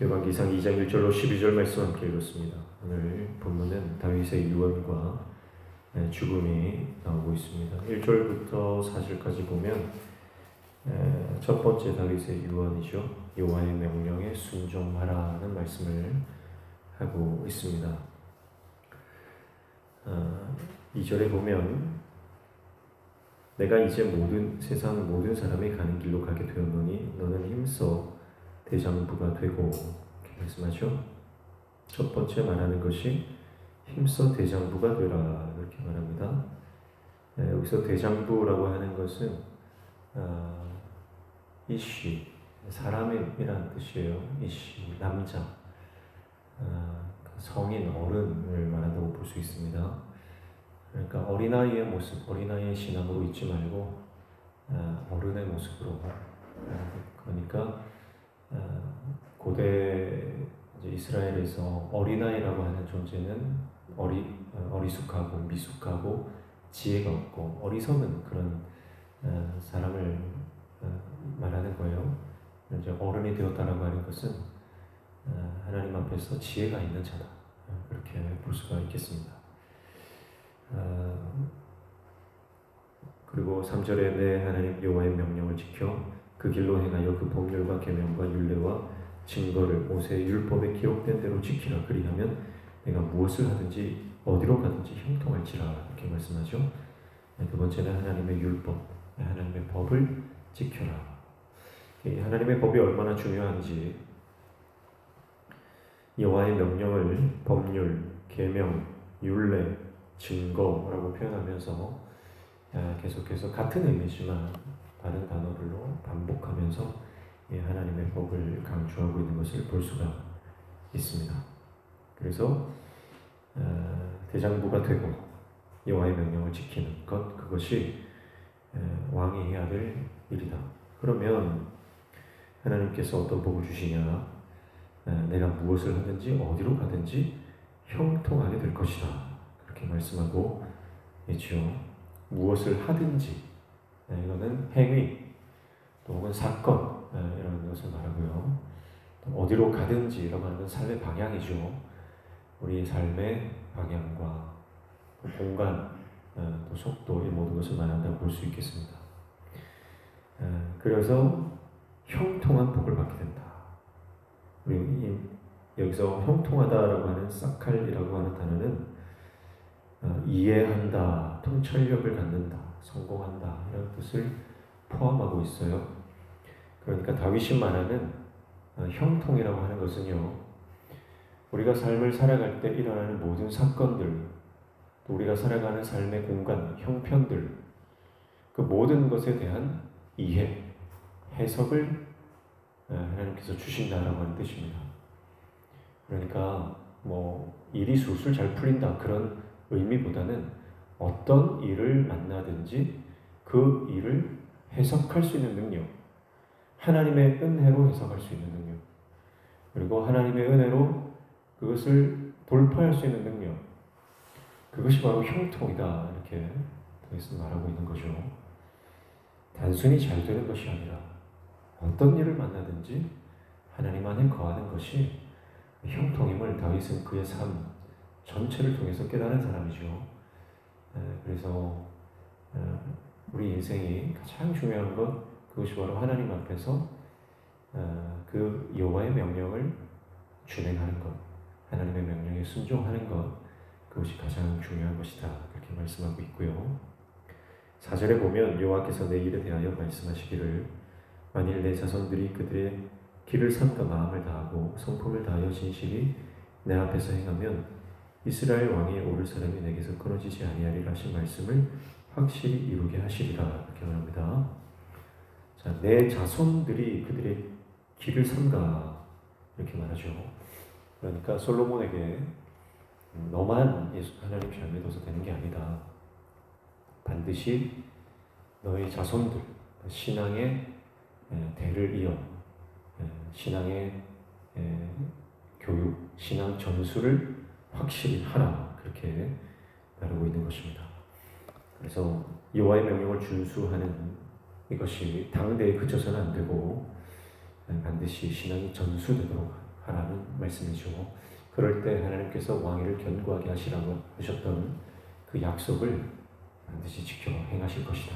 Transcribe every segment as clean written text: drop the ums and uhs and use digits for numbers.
열왕기상 2장 1절로 12절 말씀 함께 읽었습니다. 오늘 본문은 다윗의 유언과 죽음이 나오고 있습니다. 1절부터 4절까지 보면 첫 번째 다윗의 유언이죠. 여호와의 명령에 순종하라는 말씀을 하고 있습니다. 2절에 보면 내가 이제 세상 모든 사람이 가는 길로 가게 되었노니 너는 힘써 대장부가 되고, 이렇게 말씀하죠. 첫 번째 말하는 것이 힘써 대장부가 되라, 이렇게 말합니다. 여기서 대장부라고 하는 것은 이씨, 사람이라는 뜻이에요. 이씨, 남자, 성인, 어른을 말한다고 볼 수 있습니다. 그러니까 어린아이의 모습, 어린아이의 신앙으로 있지 말고 어른의 모습으로. 그러니까 고대 이스라엘에서 어린아이라고 하는 존재는 어리숙하고 미숙하고 지혜가 없고 어리석은 그런 사람을 말하는 거예요. 이제 어른이 되었다라고 하는 것은 하나님 앞에서 지혜가 있는 자다, 그렇게 볼 수가 있겠습니다. 그리고 3절에 내 하나님 여호와의 명령을 지켜 그 길로 행하여 그 법률과 계명과 율례와 증거를 모세의 율법에 기록된 대로 지키라. 그리하면 내가 무엇을 하든지 어디로 가든지 형통할지라, 이렇게 말씀하죠. 두 번째는 하나님의 율법, 하나님의 법을 지켜라. 하나님의 법이 얼마나 중요한지 여호와의 명령을 법률, 계명, 율례, 증거라고 표현하면서 계속해서 같은 의미지만 다른 단어들로 반복하면서 하나님의 법을 강조하고 있는 것을 볼 수가 있습니다. 그래서 대장부가 되고 여호와의 명령을 지키는 것, 그것이 왕이 해야 될 일이다. 그러면 하나님께서 어떤 복을 주시냐? 내가 무엇을 하든지 어디로 가든지 형통하게 될 것이다, 그렇게 말씀하고 있죠. 무엇을 하든지, 이거는 행위 또 혹은 사건, 이런 것을 말하고요. 또 어디로 가든지라고 하는 건 삶의 방향이죠. 우리 삶의 방향과 공간, 또 속도, 이 모든 것을 말한다고 볼 수 있겠습니다. 그래서 형통한 복을 받게 된다. 우리 여기서 형통하다라고 하는 사칼이라고 하는 단어는 이해한다, 통찰력을 갖는다, 성공한다, 이런 뜻을 포함하고 있어요. 그러니까 다윗이 말하는 형통이라고 하는 것은요, 우리가 삶을 살아갈 때 일어나는 모든 사건들, 또 우리가 살아가는 삶의 공간, 형편들, 그 모든 것에 대한 이해, 해석을 하나님께서 주신다라고 하는 뜻입니다. 그러니까 일이 술술 잘 풀린다, 그런 의미보다는 어떤 일을 만나든지 그 일을 해석할 수 있는 능력, 하나님의 은혜로 해석할 수 있는 능력, 그리고 하나님의 은혜로 그것을 돌파할 수 있는 능력, 그것이 바로 형통이다, 이렇게 말하고 있는 거죠. 단순히 잘 되는 것이 아니라 어떤 일을 만나든지 하나님 안에 거하는 것이 형통임을 다윗은 그의 삶 전체를 통해서 깨달은 사람이죠. 그래서 우리 인생이 가장 중요한 것, 그것이 바로 하나님 앞에서 그 여호와의 명령을 준행하는 것, 하나님의 명령에 순종하는 것, 그것이 가장 중요한 것이다, 그렇게 말씀하고 있고요. 4절에 보면 여호와께서 내 일에 대하여 말씀하시기를 만일 내 자손들이 그들의 길을 삼가 마음을 다하고 성품을 다하여 진실이 내 앞에서 행하면 이스라엘 왕이 오를 사람이 내게서 끊어지지 아니하리라 하신 말씀을 확실히 이루게 하시리라, 이렇게 말합니다. 자, 내 자손들이 그들의 길을 삼가, 이렇게 말하죠. 그러니까 솔로몬에게 너만 하나님 잘 믿어서 되는 게 아니다. 반드시 너의 자손들, 신앙의 대를 이어 신앙의 교육, 신앙 전수를 확실히 하라, 그렇게 말하고 있는 것입니다. 그래서 여호와의 명령을 준수하는 이것이 당대에 그쳐서는 안 되고 반드시 신앙이 전수되도록 하라, 말씀이죠. 그럴 때 하나님께서 왕위를 견고하게 하시라고 하셨던 그 약속을 반드시 지켜 행하실 것이다.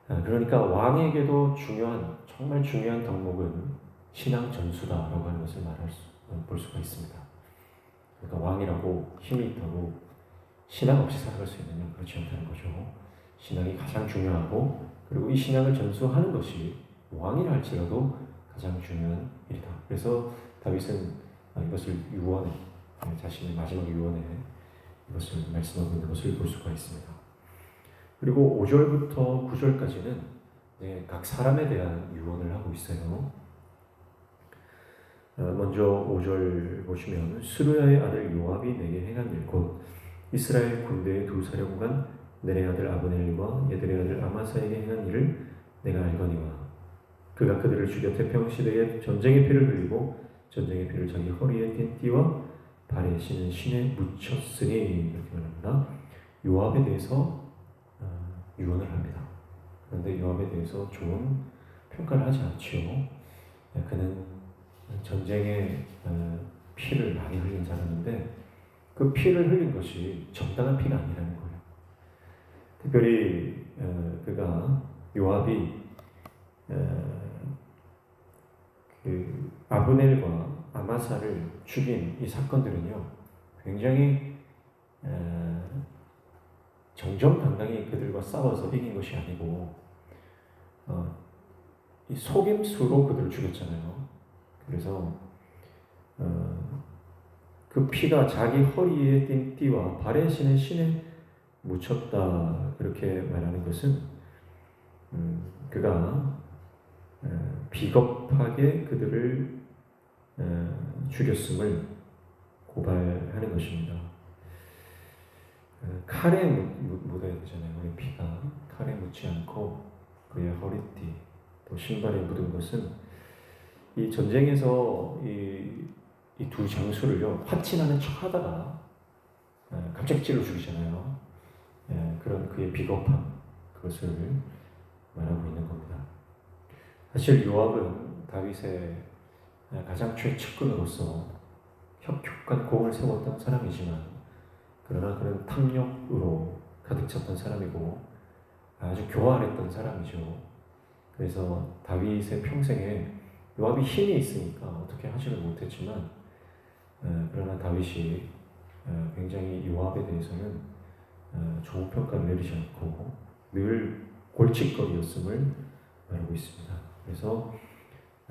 그러니까 왕에게도 정말 중요한 덕목은 신앙 전수다라고 하는 것을 볼 수가 있습니다. 그러니까 왕이라고 힘이 있다고 신앙 없이 살아갈 수 있느냐? 그렇지 않다는 거죠. 신앙이 가장 중요하고, 그리고 이 신앙을 전수하는 것이 왕이라 할지라도 가장 중요한 일이다. 그래서 다윗은 이것을 유언에, 자신의 마지막 유언에 이것을 말씀하고 있는 것을 볼 수가 있습니다. 그리고 5절부터 9절까지는 각 사람에 대한 유언을 하고 있어요. 먼저 5절 보시면 스루야의 아들 요압이 내게 행한 일 곧 이스라엘 군대의 두 사령관 넬의 아들 아브넬과 예들의 아들 아마사에게 행한 일을 내가 알거니와 그가 그들을 죽여 태평시대에 전쟁의 피를 흘리고 전쟁의 피를 자기 허리에 띤 띠와 발에 신은 신에 묻혔으니 이렇게 말합니다. 요압에 대해서 유언을 합니다. 그런데 요압에 대해서 좋은 평가를 하지 않지요. 그는 전쟁에 피를 많이 흘린 사람인데 그 피를 흘린 것이 정당한 피가 아니라는 거예요. 특별히 그가 요압이 그 아브넬과 아마사를 죽인 이 사건들은요, 굉장히 정정당당히 그들과 싸워서 이긴 것이 아니고 이 속임수로 그들을 죽였잖아요. 그래서 그 피가 자기 허리에 띈 띠와 발에 신은 신에 묻혔다, 그렇게 말하는 것은 그가 비겁하게 그들을 죽였음을 고발하는 것입니다. 칼에 묻어야 되잖아요. 우리 피가 칼에 묻지 않고 그의 허리띠 또 신발에 묻은 것은 이 전쟁에서 이 두 장수를요, 화친하는 척하다가 갑자기 찔러 죽이잖아요. 그런 그의 비겁함, 그것을 말하고 있는 겁니다. 사실 요압은 다윗의 가장 최측근으로서 혁혁한 공을 세웠던 사람이지만, 그러나 그는 탐욕으로 가득 찼던 사람이고 아주 교활했던 사람이죠. 그래서 다윗의 평생에 요압이 힘이 있으니까 어떻게 하지를 못했지만, 그러나 다윗이 굉장히 요압에 대해서는 좋은 평가를 내리지 않고 늘 골칫거리였음을 말하고 있습니다. 그래서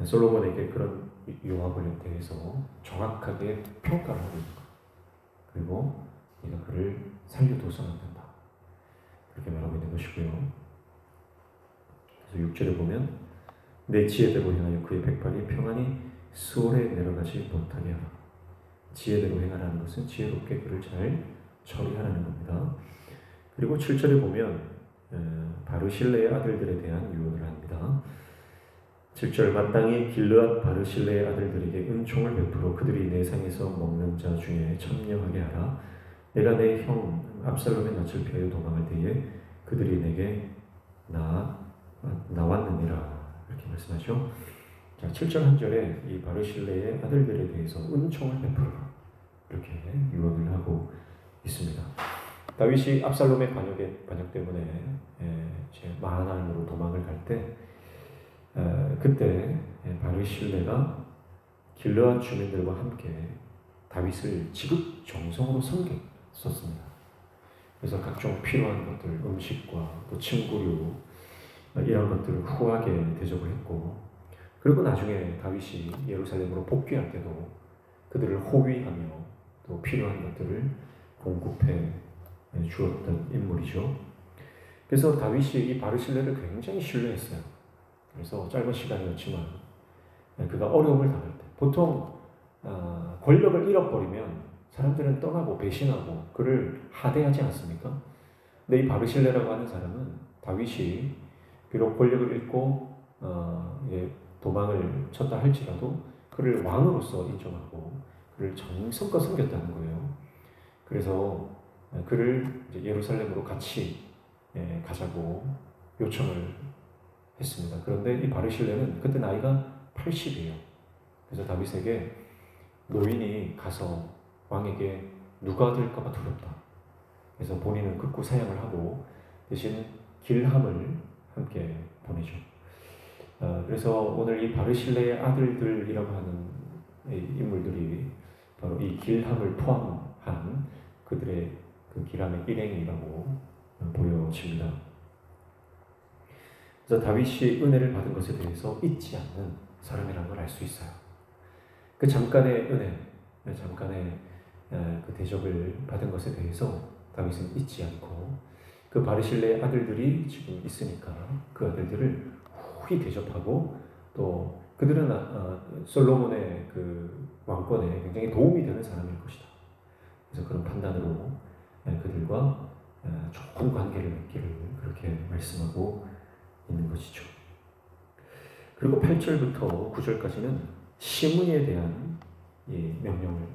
솔로몬에게 그런 요압에 대해서 정확하게 평가를 하고 있는 것, 그리고 네가 그를 살려둬서는 안 된다, 그렇게 말하고 있는 것이고요. 그래서 6절에 보면 내 지혜대로 행하여 그의 백발이 평안히 수월에 내려가지 못하게 하라. 지혜대로 행하라는 것은 지혜롭게 그를 잘 처리하라는 겁니다. 그리고 7절에 보면 바르실레의 아들들에 대한 유언을 합니다. 7절 마땅히 길르앗 바르실레의 아들들에게 은총을 베풀어 그들이 내 상에서 먹는 자 중에 참여하게 하라. 내가 내 형 압살롬의 낯을 피하여 도망할 때에 그들이 내게 나왔느니라, 이렇게 말씀하죠. 자, 7절 한 절에 이 바르실레의 아들들에 대해서 은총을 베풀어라, 이렇게 유언을 하고 있습니다. 다윗이 압살롬의 반역 때문에 마하나임으로 도망을 갈 때, 그때 바르실레가 길르앗 주민들과 함께 다윗을 지극정성으로 섬겼었습니다. 그래서 각종 필요한 것들, 음식과 또 침구류 이런 것들을 후하게 대접을 했고, 그리고 나중에 다윗이 예루살렘으로 복귀할 때도 그들을 호위하며 또 필요한 것들을 공급해 주었던 인물이죠. 그래서 다윗이 이 바르실레를 굉장히 신뢰했어요. 그래서 짧은 시간이었지만 그가 어려움을 당할 때, 보통 권력을 잃어버리면 사람들은 떠나고 배신하고 그를 하대하지 않습니까? 근데 이 바르실레라고 하는 사람은 다윗이 비록 권력을 잃고 도망을 쳤다 할지라도 그를 왕으로서 인정하고 그를 정성껏 섬겼다는 거예요. 그래서 그를 이제 예루살렘으로 같이 가자고 요청을 했습니다. 그런데 이 바르실레는 그때 나이가 80이에요. 그래서 다윗에게 노인이 가서 왕에게 누가 될까봐 두렵다. 그래서 본인은 극구 사양을 하고 대신 길함을 함께 보내죠. 그래서 오늘 이 바르실레의 아들들이라고 하는 인물들이 바로 이 길함을 포함한 그들의 그 길함의 일행이라고 보여집니다. 그래서 다윗이 은혜를 받은 것에 대해서 잊지 않는 사람이라는 걸 알 수 있어요. 그 잠깐의 은혜, 잠깐의 그 대접을 받은 것에 대해서 다윗은 잊지 않고 그 바르실레의 아들들이 지금 있으니까 그 아들들을 후히 대접하고 또 그들은 솔로몬의 그 왕권에 굉장히 도움이 되는 사람일 것이다. 그래서 그런 판단으로 그들과 좋은 관계를 맺기를 그렇게 말씀하고 있는 것이죠. 그리고 8절부터 9절까지는 시므이에 대한 명령을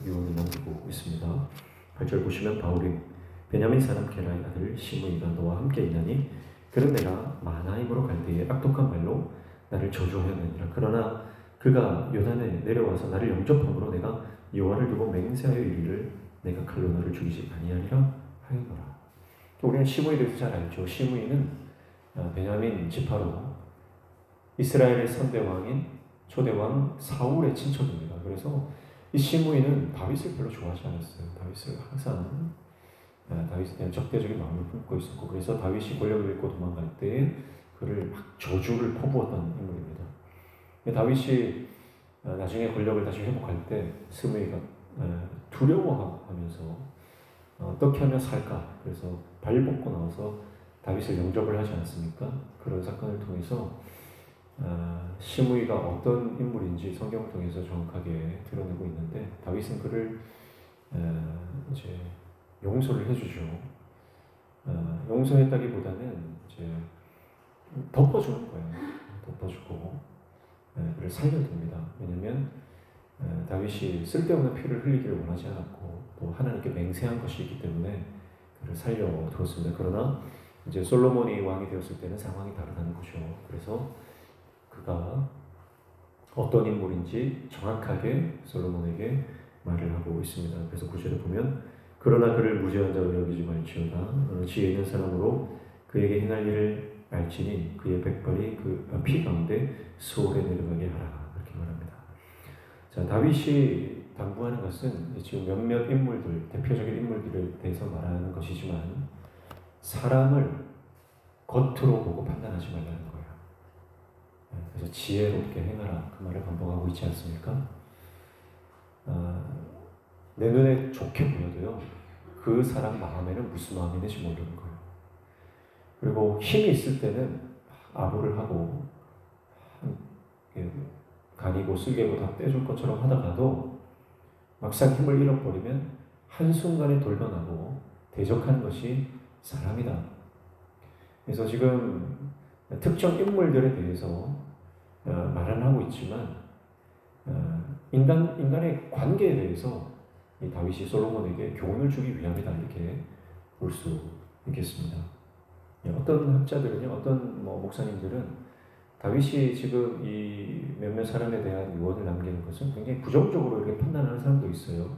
유언을 남기고 있습니다. 8절 보시면 바울이 베냐민 사람 게라의 아들 시므이가 너와 함께 있나니 그는 내가 마나임으로 갈 때에 악독한 말로 나를 저주하였느니라. 그러나 그가 요단에 내려와서 나를 영접함으로 내가 여호와를 두고 맹세하여 이르기를 내가 칼로 너를 죽이지 아니하리라 하였노라. 우리는 시므이에 대해서 잘 알죠. 시므이는 베냐민 지파로 이스라엘의 선대왕인 초대왕 사울의 친척입니다. 그래서 이 시므이는 다윗을 별로 좋아하지 않았어요. 다윗을 항상 다윗에 대한 적대적인 마음을 품고 있었고, 그래서 다윗이 권력을 잃고 도망갈 때 그를 막 저주를 퍼부었던 인물입니다. 다윗이 나중에 권력을 다시 회복할 때 스므이가 두려워하면서 어떻게 하면 살까? 그래서 발벗고 나와서 다윗을 영접을 하지 않습니까? 그런 사건을 통해서 시므이가 어떤 인물인지 성경을 통해서 정확하게 드러내고 있는데 다윗은 그를 이제 용서를 해주죠. 용서했다기보다는 이제 덮어주는 거예요. 덮어주고 그를 살려둡니다. 왜냐하면 다윗이 쓸데없는 피를 흘리기를 원하지 않았고 또 하나님께 맹세한 것이 있기 때문에 그를 살려두었습니다. 그러나 이제 솔로몬이 왕이 되었을 때는 상황이 다르다는 거죠. 그래서 그가 어떤 인물인지 정확하게 솔로몬에게 말을 하고 있습니다. 그래서 9절에 보면 그러나 그를 무죄한 자로 여기지 말지어다. 지혜 있는 사람으로 그에게 행할 일을 알지니 그의 백발이 그 피 가운데 수월에 내려가게 하라. 그렇게 말합니다. 자, 다윗이 당부하는 것은 지금 몇몇 인물들, 대표적인 인물들에 대해서 말하는 것이지만 사람을 겉으로 보고 판단하지 말라는 거예요. 그래서 지혜롭게 행하라. 그 말을 반복하고 있지 않습니까? 내 눈에 좋게 보여도요, 그 사람 마음에는 무슨 마음이 있는지 모르는 거예요. 그리고 힘이 있을 때는 아부를 하고 간이고 쓸개고 다 떼줄 것처럼 하다가도 막상 힘을 잃어버리면 한순간에 돌변하고 대적하는 것이 사람이다. 그래서 지금 특정 인물들에 대해서 말은 하고 있지만 인간의 관계에 대해서 이 다윗이 솔로몬에게 교훈을 주기 위함이다 이렇게 볼 수 있겠습니다. 어떤 학자들은요, 어떤 목사님들은 다윗이 지금 이 몇몇 사람에 대한 유언을 남기는 것은 굉장히 부정적으로 이렇게 판단하는 사람도 있어요.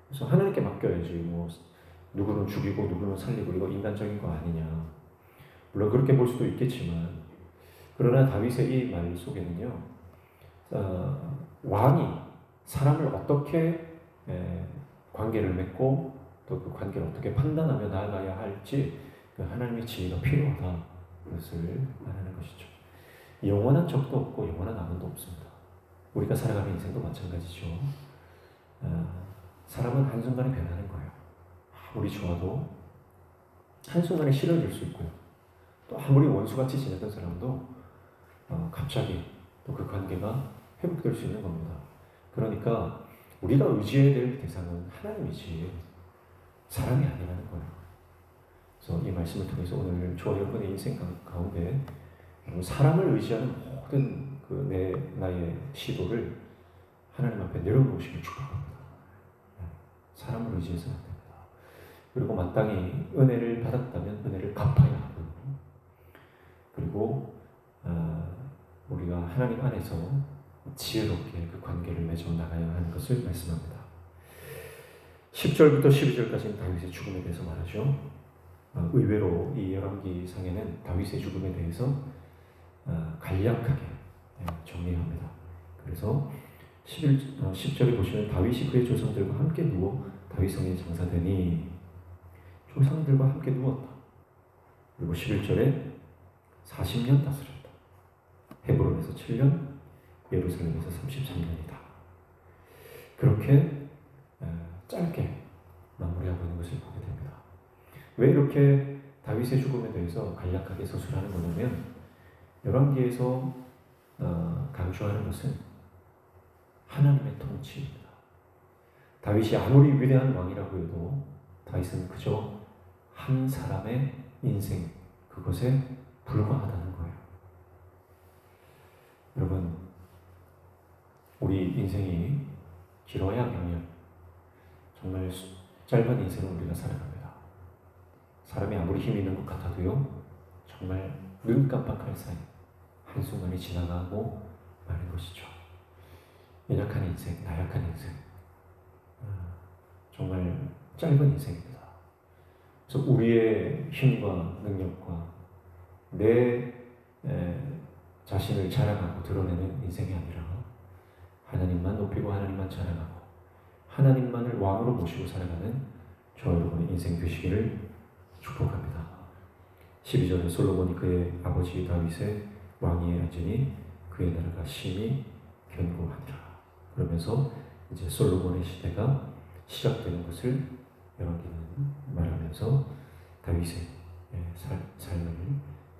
그래서 하나님께 맡겨야지 누구는 죽이고 누구는 살리고 이거 인간적인 거 아니냐. 물론 그렇게 볼 수도 있겠지만 그러나 다윗의 이 말 속에는요, 왕이 사람을 어떻게 관계를 맺고 또 그 관계를 어떻게 판단하며 나아가야 할지 그 하나님의 지혜가 필요하다. 그것을 말하는 것이죠. 영원한 적도 없고 영원한 아무도 없습니다. 우리가 살아가는 인생도 마찬가지죠. 사람은 한순간에 변하는 거예요. 아무리 좋아도 한순간에 싫어질 수 있고요. 또 아무리 원수같이 지냈던 사람도 갑자기 또 그 관계가 회복될 수 있는 겁니다. 그러니까 우리가 의지해야 될 대상은 하나님이지 사람이 아니라는 거예요. 그래서 이 말씀을 통해서 오늘 저와 여러분의 인생 가운데 사람을 의지하는 모든 나의 시도를 하나님 앞에 내려놓으시길 축복합니다. 사람을 의지해서는 안 됩니다. 그리고 마땅히 은혜를 받았다면 은혜를 갚아야 하고, 그리고 우리가 하나님 안에서 지혜롭게 그 관계를 맺어 나가야 하는 것을 말씀합니다. 10절부터 12절까지는 다윗의 죽음에 대해서 말하죠. 의외로 이 열왕기상에는 다윗의 죽음에 대해서 간략하게 정리합니다. 그래서 10절에 보시면 다윗이 그의 조상들과 함께 누워 다윗성에 장사되니 조상들과 함께 누웠다. 그리고 11절에 40년 다스렸다. 헤브론에서 7년, 예루살렘에서 33년이다. 그렇게 짧게 마무리하고 있는 것을 보게 됩니다. 왜 이렇게 다윗의 죽음에 대해서 간략하게 서술하는 거냐면 열왕기에서 강조하는 것은 하나님의 통치입니다. 다윗이 아무리 위대한 왕이라고 해도 다윗은 그저 한 사람의 인생, 그것에 불과하다는 거예요. 여러분, 우리 인생이 길어야 몇년, 정말 짧은 인생을 우리가 살아갑니다. 사람이 아무리 힘이 있는 것 같아도요, 정말 눈 깜빡할 사이 한순간이 지나가고 마는 것이죠. 연약한 인생, 나약한 인생, 정말 짧은 인생입니다. 그래서 우리의 힘과 능력과 내 자신을 자랑하고 드러내는 인생이 아니라 하나님만 높이고 하나님만 자랑하고 하나님만을 왕으로 모시고 살아가는 저와 여러분의 인생 되시기를 축복합니다. 12절에 솔로몬이 그의 아버지 다윗의 왕위에 앉으니 그의 나라가 심히 견고하니라. 그러면서 이제 솔로몬의 시대가 시작되는 것을 열왕기는 말하면서 다윗의 삶을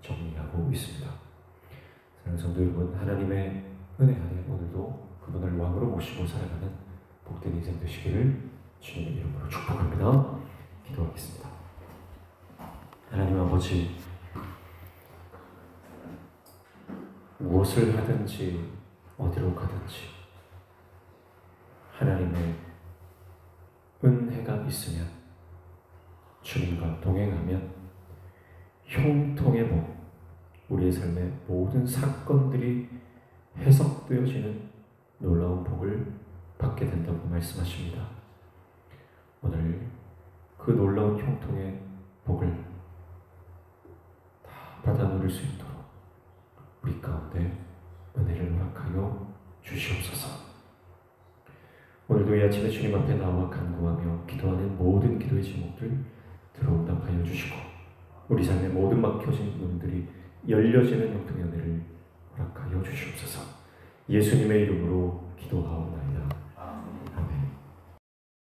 정리하고 있습니다. 사랑하는 성도 여러분, 하나님의 은혜 안에 오늘도 그분을 왕으로 모시고 살아가는 복된 인생 되시기를 주님의 이름으로 축복합니다. 기도하겠습니다. 하나님 아버지, 무엇을 하든지 어디로 가든지 하나님의 은혜가 있으면, 주님과 동행하면 형통의 복, 우리의 삶의 모든 사건들이 해석되어지는 놀라운 복을 받게 된다고 말씀하십니다. 오늘 그 놀라운 형통의 복을 다 받아 누릴 수 있도록 우리 가운데 은혜를 허락하여 주시옵소서. 오늘도 이 아침에 주님 앞에 나와 간구하며 기도하는 모든 기도의 제목들 들어응답하여 주시고, 우리 삶의 모든 막혀진 문들이 열려지는 형통의 은혜를 허락하여 주시옵소서. 예수님의 이름으로 기도하옵소서.